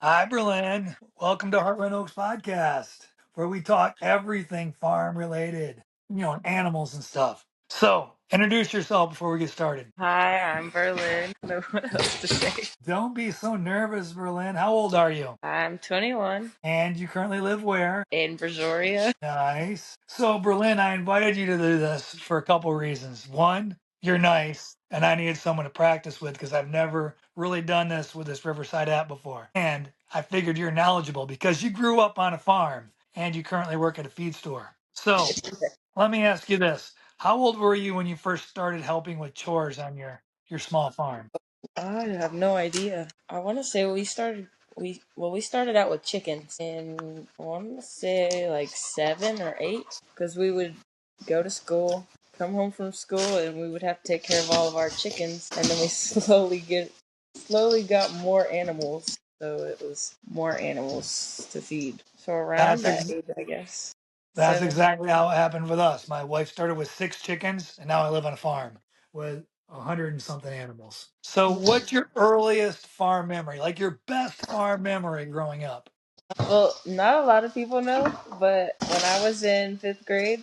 Hi, Berlynn. Welcome to Hartland Oaks Podcast, where we talk everything farm related, animals and stuff. So, introduce yourself before we get started. Hi, I'm Berlynn. I don't know what else to say. Don't be so nervous, Berlynn. How old are you? I'm 21 And you currently live where? in Brazoria. Nice. So, Berlynn, I invited you to do this for a couple reasons. One, you're nice, and I needed someone to practice with because I've never really done this with this Riverside app before. And I figured you're knowledgeable because you grew up on a farm and you currently work at a feed store. So, let me ask you this. How old were you when you first started helping with chores on your small farm? I have no idea. I want to say we started out with chickens, and I want to say like 7 or 8, because we would go to school, come home from school, and we would have to take care of all of our chickens, and then we slowly got more animals. So it was more animals to feed. So around That's that ex- age, I guess. That's 7. exactly how it happened with us. My wife started with 6 chickens, and now I live on a farm with 100 and something animals. So, what's your earliest farm memory? Like your best farm memory growing up? Well, not a lot of people know, but when I was in 5th grade,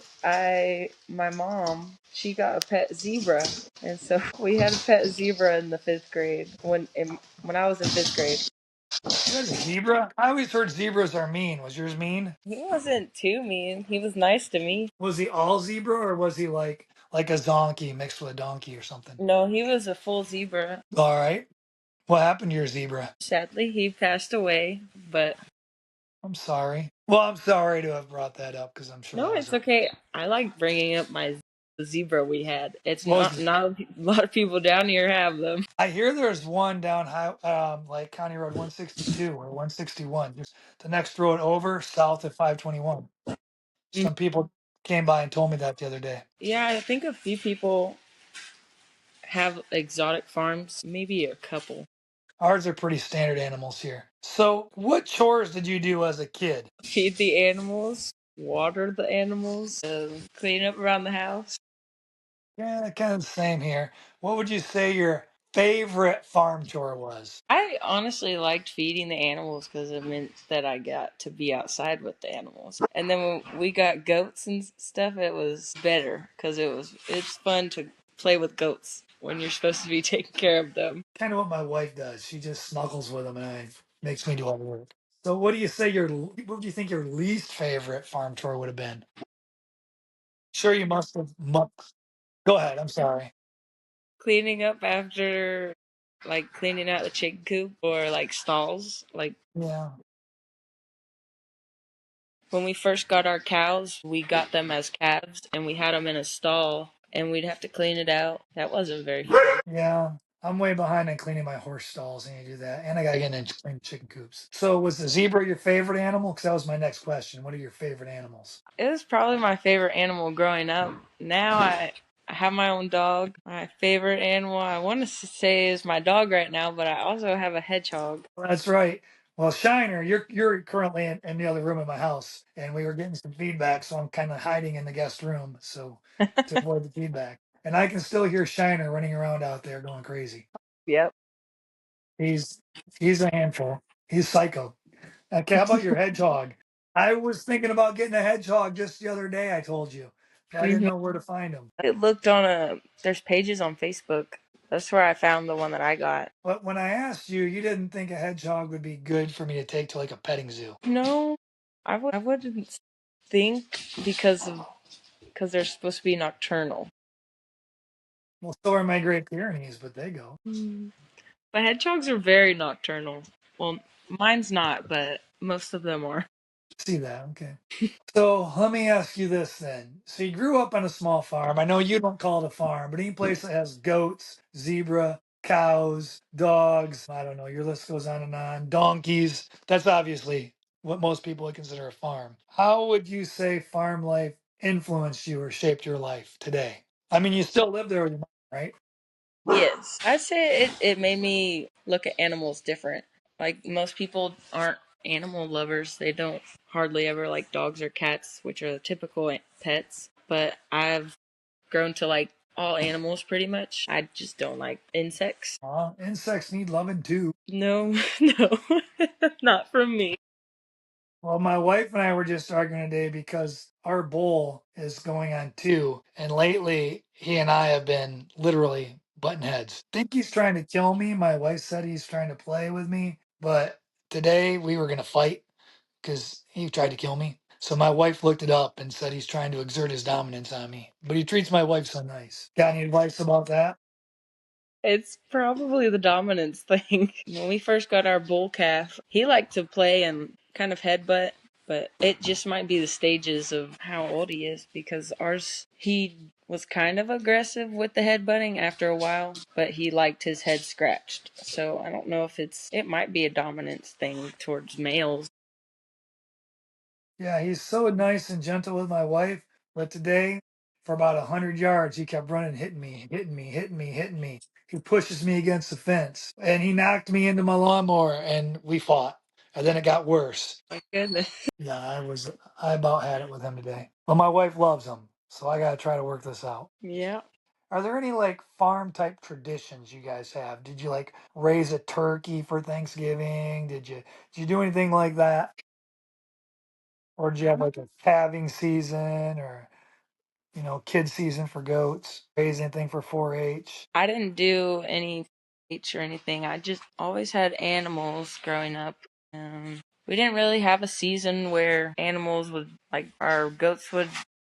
my mom, she got a pet zebra, and so we had a pet zebra in the 5th grade when I was in 5th grade. You had a zebra? I always heard zebras are mean. Was yours mean? He wasn't too mean. He was nice to me. Was he all zebra, or was he like a zonkey mixed with a donkey or something? No, he was a full zebra. All right. What happened to your zebra? Sadly, he passed away, but I'm sorry. Well, I'm sorry to have brought that up because I'm sure no, that was it's a. okay. I like bringing up the zebra we had. It's What was not a lot of people down here have them. I hear there's one down like County Road 162 or 161, just the next road over, south of 521. Some people came by and told me that the other day. Yeah, I think a few people have exotic farms, maybe a couple. Ours are pretty standard animals here. So, what chores did you do as a kid? Feed the animals, water the animals, clean up around the house. Yeah, kind of the same here. What would you say your favorite farm chore was? I honestly liked feeding the animals because it meant that I got to be outside with the animals. And then when we got goats and stuff, it was better because it's fun to play with goats when you're supposed to be taking care of them. Kind of what my wife does. She just snuggles with them and makes me do all the work. So, what do you think your least favorite farm chore would have been? Sure, you must have. Go ahead. I'm sorry. Cleaning up after, like cleaning out the chicken coop or like stalls, like Yeah. when we first got our cows, we got them as calves and we had them in a stall and we'd have to clean it out. That wasn't very fun. Yeah. I'm way behind on cleaning my horse stalls, and you do that. And I got to get into clean chicken coops. So, was the zebra your favorite animal? Because that was my next question. What are your favorite animals? It was probably my favorite animal growing up. Now I have my own dog. My favorite animal I want to say is my dog right now, but I also have a hedgehog. Well, that's right. Well, Shiner, you're currently in the other room in my house, and we were getting some feedback, so I'm kind of hiding in the guest room, so to avoid the feedback. And I can still hear Shiner running around out there going crazy. Yep. He's he's a handful. He's psycho. Okay, how about your hedgehog? I was thinking about getting a hedgehog just the other day. I told you, but I didn't hmm know where to find them. I looked on there's pages on Facebook. That's where I found the one that I got. But when I asked you, you didn't think a hedgehog would be good for me to take to like a petting zoo. No, I wouldn't think because they're supposed to be nocturnal. Well, so are my Great Pyrenees, but they go. But hedgehogs are very nocturnal. Well, mine's not, but most of them are. See that? Okay. So let me ask you this then. So you grew up on a small farm. I know you don't call it a farm, but any place that has goats, zebra, cows, dogs, I don't know, your list goes on and on, donkeys, that's obviously what most people would consider a farm. How would you say farm life influenced you or shaped your life today? I mean, you still live there with your mom, right? Yes. I'd say it made me look at animals different. Like most people aren't animal lovers. They don't hardly ever like dogs or cats, which are the typical pets. But I've grown to like all animals pretty much. I just don't like insects. Insects need loving too. No, no, not from me. Well, my wife and I were just arguing today because our bull is going on 2, and lately he and I have been literally button heads. Think he's trying to kill me. My wife said he's trying to play with me, but today we were going to fight because he tried to kill me. So my wife looked it up and said he's trying to exert his dominance on me, but he treats my wife so nice. Got any advice about that? It's probably the dominance thing. When we first got our bull calf, he liked to play and kind of headbutt, but it just might be the stages of how old he is because ours, he was kind of aggressive with the headbutting after a while, but he liked his head scratched. So I don't know if it might be a dominance thing towards males. Yeah, he's so nice and gentle with my wife. But today, for about 100 yards, he kept running, hitting me, hitting me, hitting me, hitting me. He pushes me against the fence, and he knocked me into my lawnmower, and we fought. And then it got worse. My goodness. Yeah, I about had it with him today. But my wife loves him, so I got to try to work this out. Yeah. Are there any like farm type traditions you guys have? Did you like raise a turkey for Thanksgiving? Did you do anything like that? Or did you have like a calving season or kid season for goats? Raise anything for 4-H? I didn't do any H or anything. I just always had animals growing up. We didn't really have a season where animals would, like, our goats would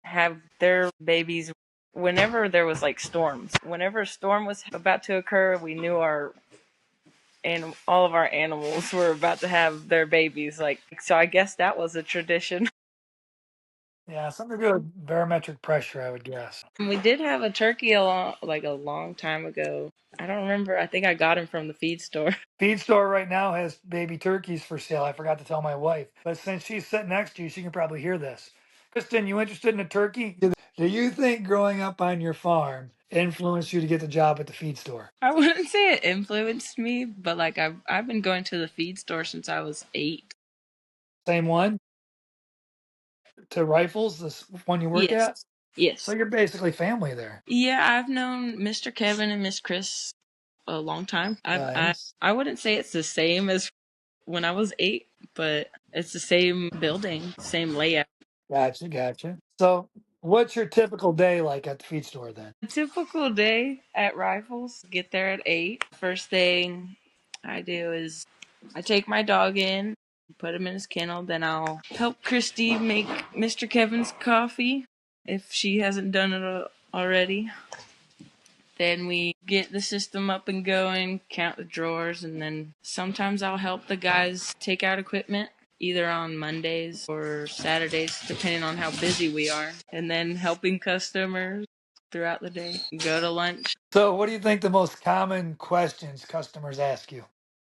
have their babies whenever there was like storms. Whenever a storm was about to occur, we knew all of our animals were about to have their babies. Like, so I guess that was a tradition. Yeah, something to do with barometric pressure, I would guess. We did have a turkey a long time ago. I don't remember. I think I got him from the feed store. Feed store right now has baby turkeys for sale. I forgot to tell my wife. But since she's sitting next to you, she can probably hear this. Kristen, you interested in a turkey? Do you think growing up on your farm influenced you to get the job at the feed store? I wouldn't say it influenced me, but like I've been going to the feed store since I was 8. Same one? To Rifles, this one you work Yes. at? So Yes. you're basically family there. Yeah, I've known Mr. Kevin and Miss Chris a long time. Nice. I wouldn't say it's the same as when I was 8, but it's the same building, same layout. Gotcha, gotcha. So what's your typical day like at the feed store then? A typical day at Rifles, get there at 8. First thing I do is I take my dog in, put him in his kennel, then I'll help Christy make Mr. Kevin's coffee if she hasn't done it already. Then we get the system up and going, count the drawers, and then sometimes I'll help the guys take out equipment, either on Mondays or Saturdays, depending on how busy we are, and then helping customers throughout the day. Go to lunch. So what do you think the most common questions customers ask you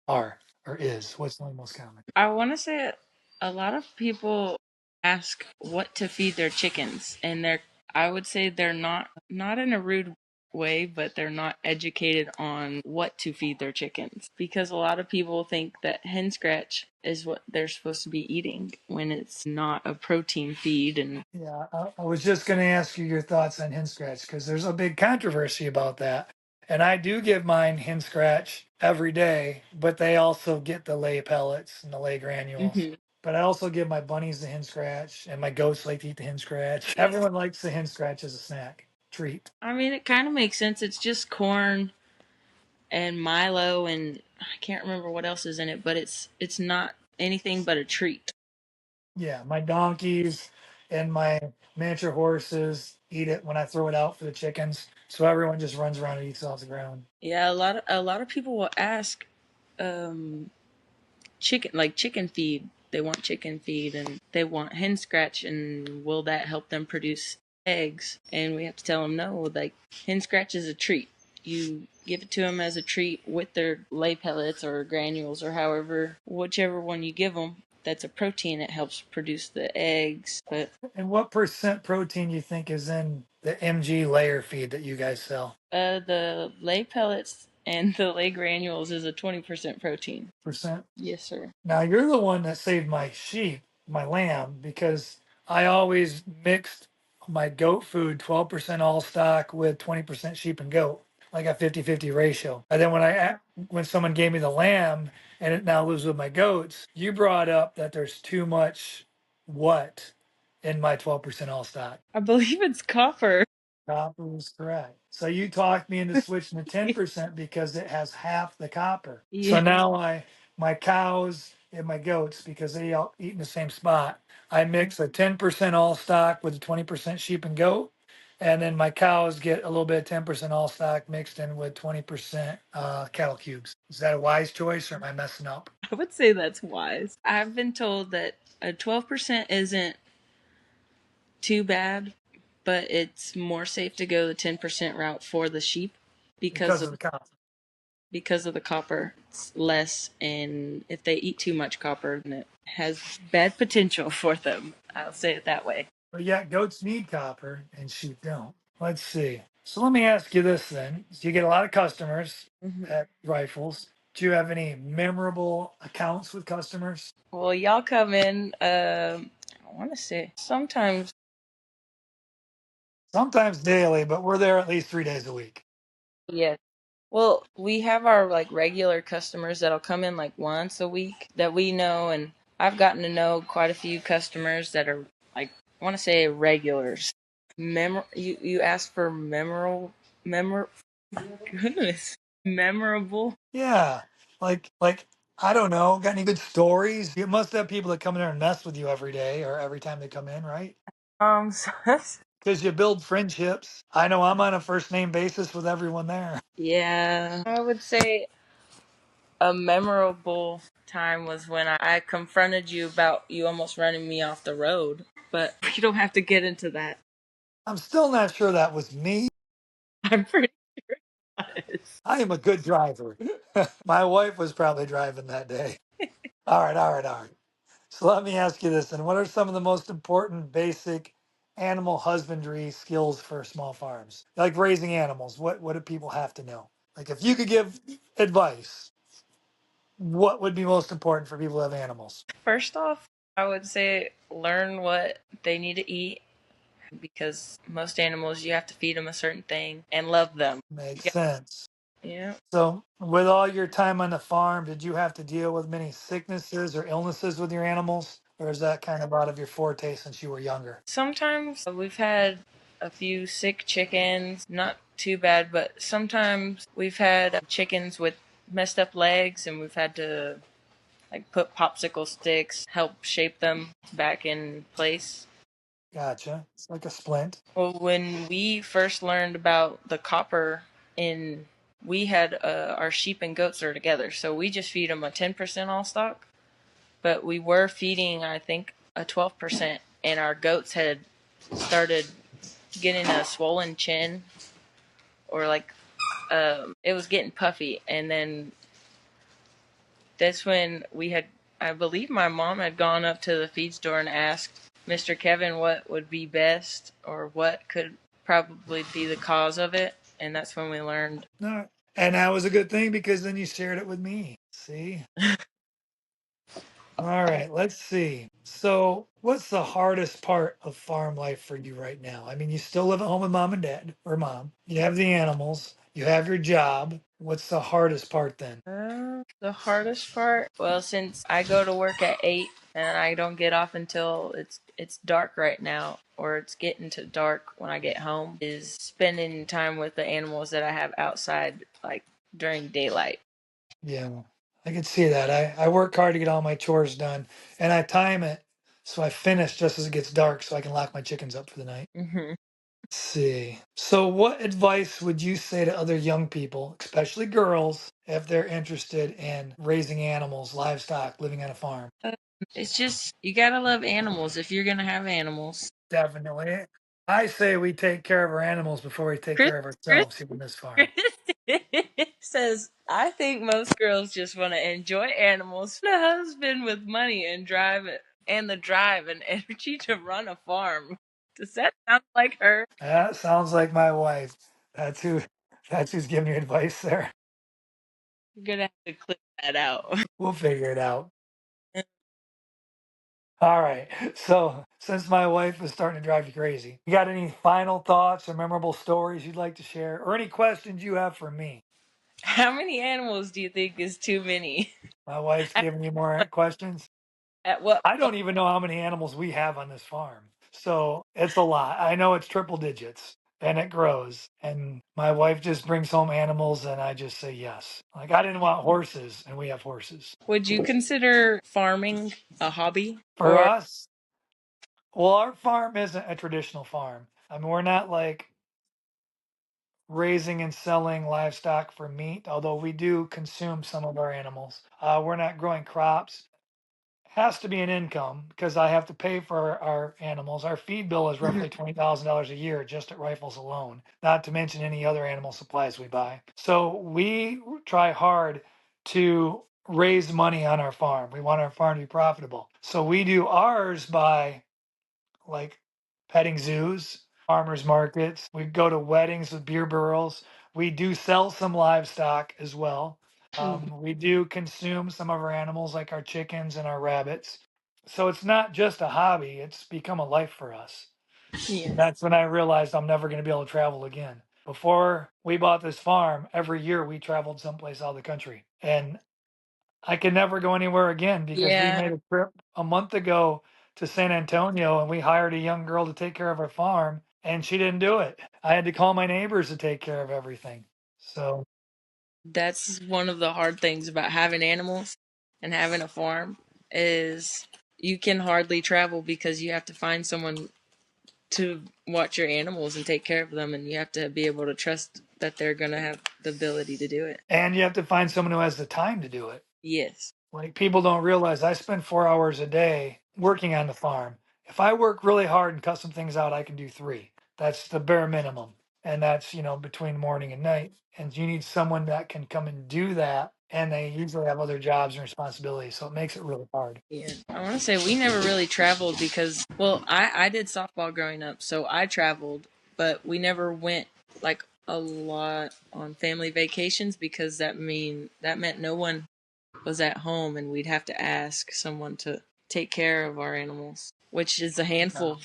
are or is? What's the most common? I want to say a lot of people ask what to feed their chickens, and I would say they're not in a rude way, but they're not educated on what to feed their chickens because a lot of people think that hen scratch is what they're supposed to be eating when it's not a protein feed. And Yeah, I was just going to ask you your thoughts on hen scratch because there's a big controversy about that. And I do give mine hen scratch every day, but they also get the lay pellets and the lay granules. Mhm. But I also give my bunnies the hen scratch, and my goats like to eat the hen scratch. Everyone likes the hen scratch as a snack treat. I mean, it kind of makes sense. It's just corn and Milo, and I can't remember what else is in it, but it's not anything but a treat. Yeah, my donkeys and my miniature horses eat it when I throw it out for the chickens. So everyone just runs around and eats it off the ground. Yeah, a lot of people will ask, um, chicken feed. They want chicken feed and they want hen scratch, and will that help them produce eggs? And we have to tell them no. Like, hen scratch is a treat. You give it to them as a treat with their lay pellets or granules or whichever one you give them. That's a protein. It helps produce the eggs. But And what percent protein do you think is in the MG layer feed that you guys sell? the lay pellets and the lay granules is a 20% protein. Percent? Yes, sir. Now you're the one that saved my sheep, my lamb, because I always mixed my goat food 12% all stock with 20% sheep and goat, like a 50-50 ratio. And then when someone gave me the lamb and it now lives with my goats, you brought up that there's too much what in my 12% all stock. I believe it's copper. Copper was correct. So you talked me into switching to 10% because it has half the copper. So Yeah. now my cows and my goats, because they all eat in the same spot, I mix a 10% all stock with a 20% sheep and goat. And then my cows get a little bit of 10% all stock mixed in with 20% cattle cubes. Is that a wise choice or am I messing up? I would say that's wise. I've been told that a 12% isn't too bad, but it's more safe to go the 10% route for the sheep because Because of of the copper. because of the copper. It's less, and if they eat too much copper, then it has bad potential for them. I'll say it that way. But yeah, goats need copper and sheep don't. Let's see. So let me ask you this then. You get a lot of customers Mhm. at Rifles. Do you have any memorable accounts with customers? Well, y'all come in, I want to say sometimes. Sometimes daily, but we're there at least 3 days a week. Yes. Well, we have our like regular customers that'll come in like once a week that we know, and I've gotten to know quite a few customers that are like, I want to say regulars. You asked for goodness, memorable. Yeah. Like I don't know, got any good stories? You must have people that come in there and mess with you every day or every time they come in, right? So Because you build friendships. I know I'm on a first name basis with everyone there. yeah, I would say a memorable time was when I confronted you about you almost running me off the road, but you don't have to get into that. I'm still not sure that was me. I'm pretty sure it was. I am a good driver. My wife was probably driving that day. All right. So let me ask you this. And what are some of the most important basic animal husbandry skills for small farms? Like raising animals, what do people have to know? Like if you could give advice, what would be most important for people who have animals? First off, I would say learn what they need to eat because most animals you have to feed them a certain thing and love them. Makes Yeah. sense. Yeah. So, with all your time on the farm, did you have to deal with many sicknesses or illnesses with your animals? Or is that kind of out of your forte since you were younger? Sometimes we've had a few sick chickens, not too bad, but sometimes we've had chickens with messed up legs and we've had to like put popsicle sticks, help shape them back in place. Gotcha. It's like a splint. Well, when we first learned about the copper in, we had our sheep and goats are together, so we just feed them a 10% all stock, but we were feeding, I think, a 12%, and our goats had started getting a swollen chin, or like it was getting puffy, and then that's when we had, I believe my mom had gone up to the feed store and asked Mr. Kevin what would be best or what could probably be the cause of it. And that's when we learned. No. And that was a good thing because then you shared it with me. See? All right, let's see. So, what's the hardest part of farm life for you right now? I mean, you still live at home with mom and dad, or mom. You have the animals, you have your job. What's the hardest part then? The hardest part, well, since I go to work at 8 and I don't get off until it's dark right now, or it's getting to dark when I get home, is spending time with the animals that I have outside, like during daylight. Yeah, I can see that. I work hard to get all my chores done, and I time it so I finish just as it gets dark so I can lock my chickens up for the night. Hmm. Let's see. So, what advice would you say to other young people, especially girls, if they're interested in raising animals, livestock, living on a farm? It's just you gotta love animals if you're gonna have animals. Definitely. I say we take care of our animals before we take Chris, care of Chris, ourselves here on this farm. Chris says, I think most girls just want to enjoy animals, find a husband with money and the drive and energy to run a farm. Does that sound like her? That sounds like my wife. That's who. That's who's giving you advice there. You're gonna have to clip that out. We'll figure it out. All right. So since my wife is starting to drive you crazy. You got any final thoughts or memorable stories you'd like to share, or any questions you have for me? How many animals do you think is too many? My wife's At, giving you more questions. at what I don't even know how many animals we have on this farm. So it's a lot. I know it's triple digits and it grows. And my wife just brings home animals and I just say yes. Like I didn't want horses and we have horses. would you consider farming a hobby? For Or us, well, our farm isn't a traditional farm. I mean, we're not like raising and selling livestock for meat, although we do consume some of our animals. We're not growing crops. Has to be an income because I have to pay for our animals. Our feed bill is roughly $20,000 a year just at Rifles alone, not to mention any other animal supplies we buy. So we try hard to raise money on our farm. We want our farm to be profitable. So we do ours by like petting zoos, farmers markets. We go to weddings with beer barrels. We do sell some livestock as well. We do consume some of our animals, like our chickens and our rabbits. So it's not just a hobby, it's become a life for us. yeah, And that's when I realized I'm never going to be able to travel again. Before we bought this farm, every year we traveled someplace out of the country. And I could never go anywhere again because we yeah, made a trip a month ago to San Antonio and we hired a young girl to take care of our farm and she didn't do it. I had to call my neighbors to take care of everything. So, that's one of the hard things about having animals and having a farm is you can hardly travel because you have to find someone to watch your animals and take care of them, and you have to be able to trust that they're going to have the ability to do it. and you have to find someone who has the time to do it. Yes. Like people don't realize I spend 4 hours a day working on the farm. If I work really hard and cut some things out, I can do three. That's the bare minimum. And that's, between morning and night. And you need someone that can come and do that. And they usually have other jobs and responsibilities. So it makes it really hard. Yeah. I want to say we never really traveled because, well, I did softball growing up, so I traveled, but we never went like a lot on family vacations because that meant no one was at home and we'd have to ask someone to take care of our animals, which is a handful.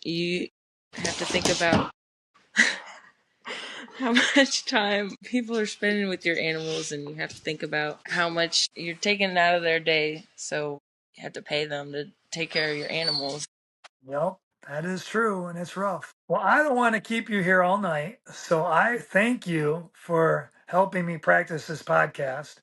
You have to think about how much time people are spending with your animals, and you have to think about how much you're taking out of their day. So you have to pay them to take care of your animals. Yep, that is true, and it's rough. Well, I don't want to keep you here all night, so I thank you for helping me practice this podcast.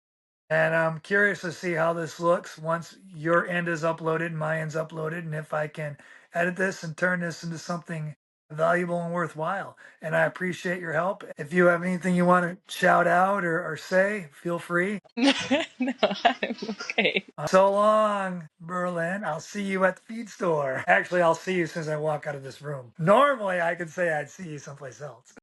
And I'm curious to see how this looks once your end is uploaded, my end's uploaded, and if I can edit this and turn this into something valuable and worthwhile. And I appreciate your help. If you have anything you want to shout out or say, feel free. No, I'm okay. So long, Berlynn. I'll see you at the feed store. Actually, I'll see you as soon as I walk out of this room. Normally, I could say I'd see you someplace else.